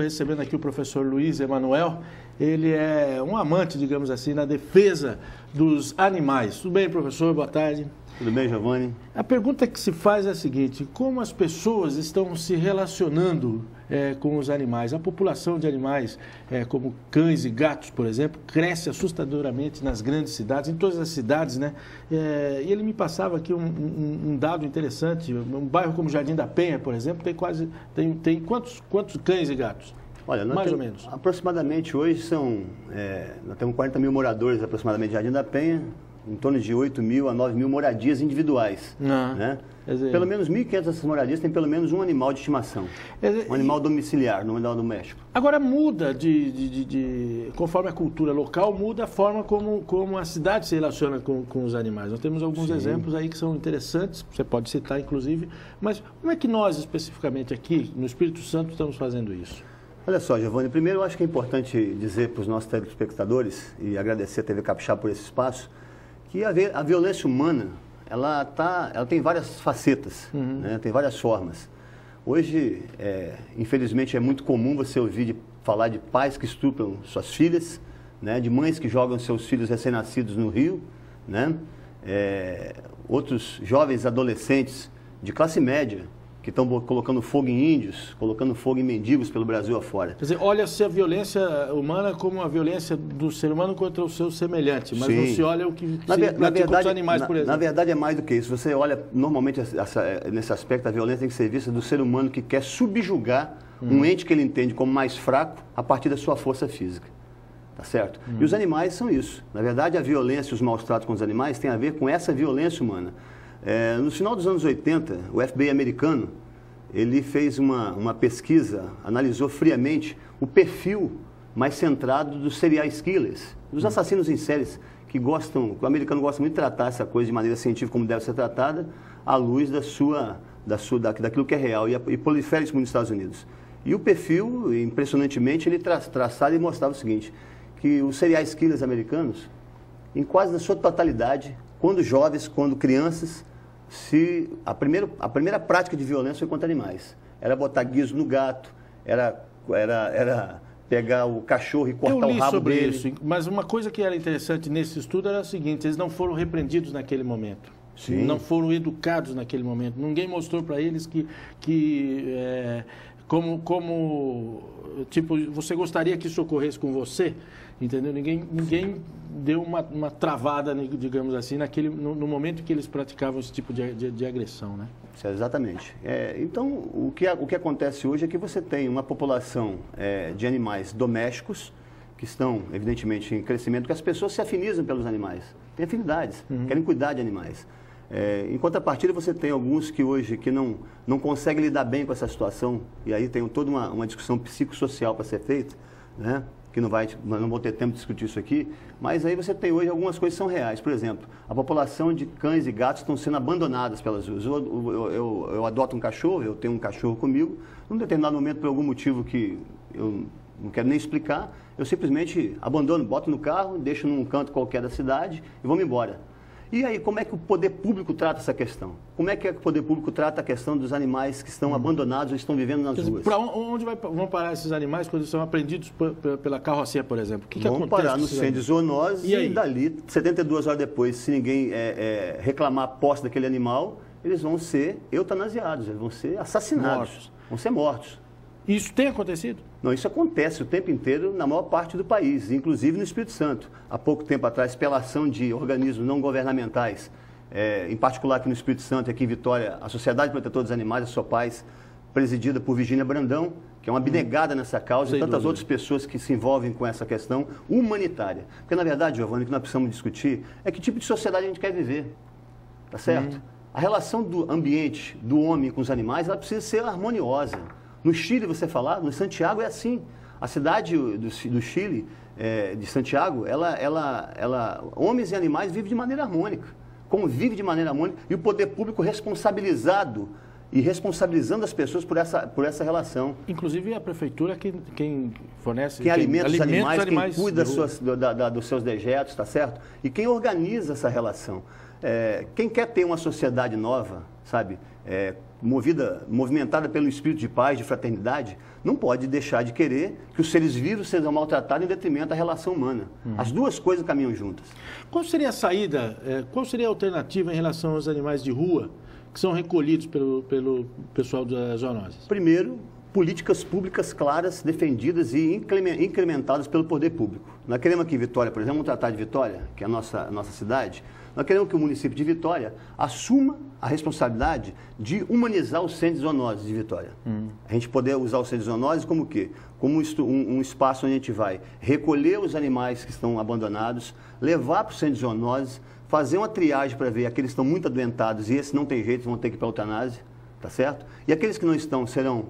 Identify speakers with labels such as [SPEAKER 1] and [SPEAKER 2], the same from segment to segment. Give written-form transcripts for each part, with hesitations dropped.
[SPEAKER 1] recebendo aqui o professor Luiz Emanuel. Ele é um amante, digamos assim, na defesa dos animais. Tudo bem, professor? Boa tarde.
[SPEAKER 2] Tudo bem, Giovanni?
[SPEAKER 1] A pergunta que se faz é a seguinte: como as pessoas estão se relacionando com os animais? A população de animais, como cães e gatos, por exemplo, cresce assustadoramente nas grandes cidades, em todas as cidades, né? E ele me passava aqui um dado interessante. Um bairro como Jardim da Penha, por exemplo, tem quantos cães e gatos?
[SPEAKER 2] Olha,
[SPEAKER 1] mais ou menos.
[SPEAKER 2] Aproximadamente hoje nós temos 40 mil moradores aproximadamente de Jardim da Penha, em torno de 8 mil a 9 mil moradias individuais. Né? Pelo menos 1.500 dessas moradias tem pelo menos um animal de estimação, um animal domiciliar, não um animal doméstico.
[SPEAKER 1] Agora muda, conforme a cultura local, muda a forma como a cidade se relaciona com os animais. Nós temos alguns exemplos aí que são interessantes, você pode citar inclusive, mas como é que nós especificamente aqui, no Espírito Santo, estamos fazendo isso?
[SPEAKER 2] Olha só, Giovanni, primeiro eu acho que é importante dizer para os nossos telespectadores e agradecer a TV Capixaba por esse espaço, que a violência humana, ela tem várias facetas, né? Tem várias formas. Hoje, infelizmente, é muito comum você ouvir falar de pais que estupram suas filhas, né? De mães que jogam seus filhos recém-nascidos no rio, né? Outros jovens adolescentes de classe média que estão colocando fogo em índios, colocando fogo em mendigos pelo Brasil afora.
[SPEAKER 1] Quer dizer, olha-se a violência humana como a violência do ser humano contra o seu semelhante, mas não se olha o que pratica os animais, por exemplo.
[SPEAKER 2] Na verdade, é mais do que isso. Você olha, normalmente, nesse aspecto, a violência tem que ser vista do ser humano que quer subjugar um ente que ele entende como mais fraco a partir da sua força física. Tá certo? E os animais são isso. Na verdade, a violência e os maus tratos com os animais tem a ver com essa violência humana. No final dos anos 80, o FBI americano, ele fez uma pesquisa, analisou friamente o perfil mais centrado dos serial killers, dos assassinos em séries, o americano gosta muito de tratar essa coisa de maneira científica como deve ser tratada, à luz daquilo que é real, e prolifera isso muito nos Estados Unidos. E o perfil, impressionantemente, ele traçava e mostrava o seguinte, que os serial killers americanos, em quase na sua totalidade, quando jovens, quando crianças, a primeira prática de violência foi contra animais. Era botar guiso no gato, era pegar o cachorro e cortar o rabo dele. Eu li sobre isso,
[SPEAKER 1] mas uma coisa que era interessante nesse estudo era a seguinte: eles não foram repreendidos naquele momento.
[SPEAKER 2] Sim. Não
[SPEAKER 1] foram educados naquele momento. Ninguém mostrou para eles tipo, você gostaria que isso ocorresse com você, entendeu? Ninguém deu uma travada, digamos assim, no momento que eles praticavam esse tipo de agressão, né?
[SPEAKER 2] Exatamente. Então, o que acontece hoje é que você tem uma população de animais domésticos que estão, evidentemente, em crescimento, que as pessoas se afinizam pelos animais, têm afinidades, querem cuidar de animais. Em contrapartida, você tem alguns que hoje não conseguem lidar bem com essa situação, e aí tem toda uma discussão psicossocial para ser feita, né? Que não vou ter tempo de discutir isso aqui, mas aí você tem hoje algumas coisas que são reais. Por exemplo, a população de cães e gatos estão sendo abandonadas pelas ruas. Eu adoto um cachorro, eu tenho um cachorro comigo, num determinado momento, por algum motivo que eu não quero nem explicar, eu simplesmente abandono, boto no carro, deixo num canto qualquer da cidade e vou-me embora. E aí, como é que o poder público trata essa questão? Como é que o poder público trata a questão dos animais que estão abandonados ou estão vivendo nas ruas?
[SPEAKER 1] Para onde vão parar esses animais quando são apreendidos pela carrocinha, por exemplo? O que
[SPEAKER 2] vão
[SPEAKER 1] acontece?
[SPEAKER 2] Parar no centro de zoonose e dali, 72 horas depois, se ninguém reclamar a posse daquele animal, eles vão ser eutanasiados, eles vão ser assassinados, vão ser mortos.
[SPEAKER 1] Isso tem acontecido?
[SPEAKER 2] Não, isso acontece o tempo inteiro na maior parte do país, inclusive no Espírito Santo. Há pouco tempo atrás, pela ação de organismos não governamentais, em particular aqui no Espírito Santo e aqui em Vitória, a Sociedade Protetora dos Animais, a SOPAS, presidida por Virgínia Brandão, que é uma abnegada nessa causa, e tantas outras pessoas que se envolvem com essa questão humanitária. Porque, na verdade, Giovanni, o que nós precisamos discutir é que tipo de sociedade a gente quer viver, tá certo? A relação do ambiente, do homem com os animais, ela precisa ser harmoniosa. No Chile, você falar, no Santiago é assim. A cidade do Chile, de Santiago, homens e animais vivem de maneira harmônica, convivem de maneira harmônica, e o poder público responsabilizado e responsabilizando as pessoas por essa relação.
[SPEAKER 1] Inclusive a prefeitura quem fornece...
[SPEAKER 2] Quem alimenta os animais, quem cuida dos seus dejetos, tá certo? E quem organiza essa relação. Quem quer ter uma sociedade nova, sabe, movimentada pelo espírito de paz, de fraternidade, não pode deixar de querer que os seres vivos sejam maltratados em detrimento da relação humana. As duas coisas caminham juntas.
[SPEAKER 1] Qual seria a saída, qual seria a alternativa em relação aos animais de rua que são recolhidos pelo pessoal das zoonoses?
[SPEAKER 2] Primeiro, políticas públicas claras, defendidas e incrementadas pelo poder público. Nós queremos aqui em Vitória, por exemplo, vamos tratar de Vitória, que é a nossa cidade, nós queremos que o município de Vitória assuma a responsabilidade de humanizar os centros de zoonoses de Vitória. A gente poder usar os centros de zoonoses como o quê? Como um espaço onde a gente vai recolher os animais que estão abandonados, levar para os centros de zoonoses, fazer uma triagem para ver aqueles que estão muito adoentados e esses não tem jeito, vão ter que ir para a eutanásia, tá certo? E aqueles que não estão serão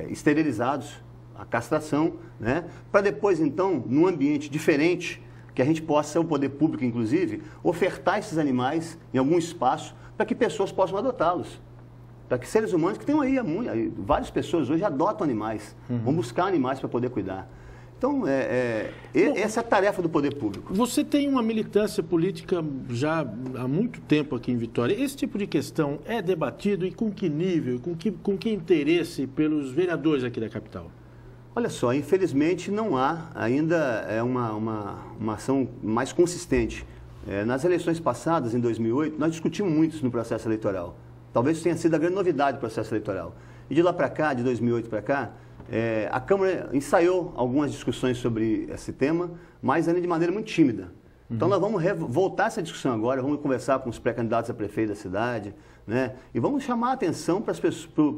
[SPEAKER 2] esterilizados, a castração, né? Para depois, então, num ambiente diferente, que a gente possa, o poder público, inclusive, ofertar esses animais em algum espaço para que pessoas possam adotá-los. Para que seres humanos, que tem aí, várias pessoas hoje adotam animais, vão buscar animais para poder cuidar. Então, essa é a tarefa do poder público.
[SPEAKER 1] Você tem uma militância política já há muito tempo aqui em Vitória. Esse tipo de questão é debatido e com que nível, com que interesse pelos vereadores aqui da capital?
[SPEAKER 2] Olha só, infelizmente não há ainda uma ação mais consistente. Nas eleições passadas, em 2008, nós discutimos muito isso no processo eleitoral. Talvez tenha sido a grande novidade do processo eleitoral. E de lá para cá, de 2008 para cá, a Câmara ensaiou algumas discussões sobre esse tema, mas ainda de maneira muito tímida. Então nós vamos voltar essa discussão agora, vamos conversar com os pré-candidatos a prefeito da cidade, né? E vamos chamar a atenção para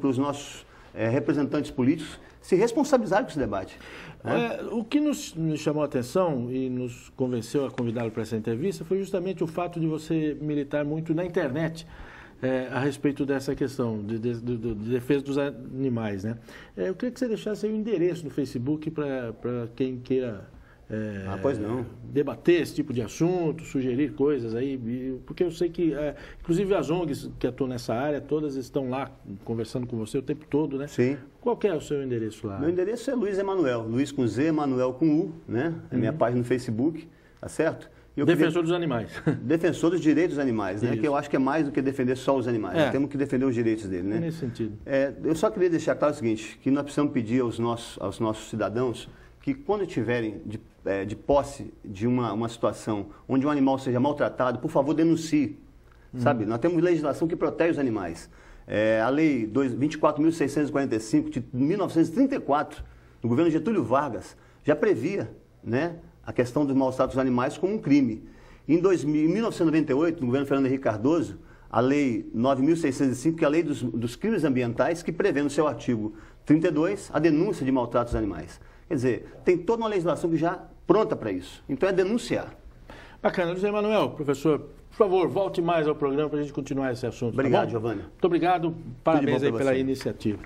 [SPEAKER 2] os nossos representantes políticos se responsabilizarem com esse debate.
[SPEAKER 1] O que nos chamou a atenção e nos convenceu a convidá-lo para essa entrevista foi justamente o fato de você militar muito na internet a respeito dessa questão de defesa dos animais, né? Eu queria que você deixasse aí o endereço no Facebook para quem queira
[SPEAKER 2] pois não.
[SPEAKER 1] debater esse tipo de assunto, sugerir coisas aí, porque eu sei que, inclusive as ONGs que atuam nessa área, todas estão lá conversando com você o tempo todo, né?
[SPEAKER 2] Sim.
[SPEAKER 1] Qual que é o seu endereço lá?
[SPEAKER 2] Meu endereço é Luiz Emanuel, Luiz com Z, Emanuel com U, né? É minha página no Facebook, tá certo?
[SPEAKER 1] Defensor dos animais.
[SPEAKER 2] Defensor dos direitos dos animais, né? Que eu acho que é mais do que defender só os animais. Nós temos que defender os direitos deles, né?
[SPEAKER 1] Nesse sentido.
[SPEAKER 2] Eu só queria deixar claro o seguinte, que nós precisamos pedir aos nossos cidadãos que quando tiverem de posse de uma situação onde um animal seja maltratado, por favor, denuncie. Sabe? Nós temos legislação que protege os animais. A Lei 24.645 de 1934, do governo Getúlio Vargas, já previa, né, a questão dos maus-tratos dos animais como um crime. Em 1998, no governo Fernando Henrique Cardoso, a Lei 9.605, que é a Lei dos Crimes Ambientais, que prevê no seu artigo 32 a denúncia de maltratos dos animais. Quer dizer, tem toda uma legislação que já pronta para isso. Então é denunciar.
[SPEAKER 1] Bacana. Luiz Emanuel, professor, por favor, volte mais ao programa para a gente continuar esse assunto.
[SPEAKER 2] Obrigado,
[SPEAKER 1] tá,
[SPEAKER 2] Giovanni.
[SPEAKER 1] Muito obrigado. Parabéns aí pela iniciativa.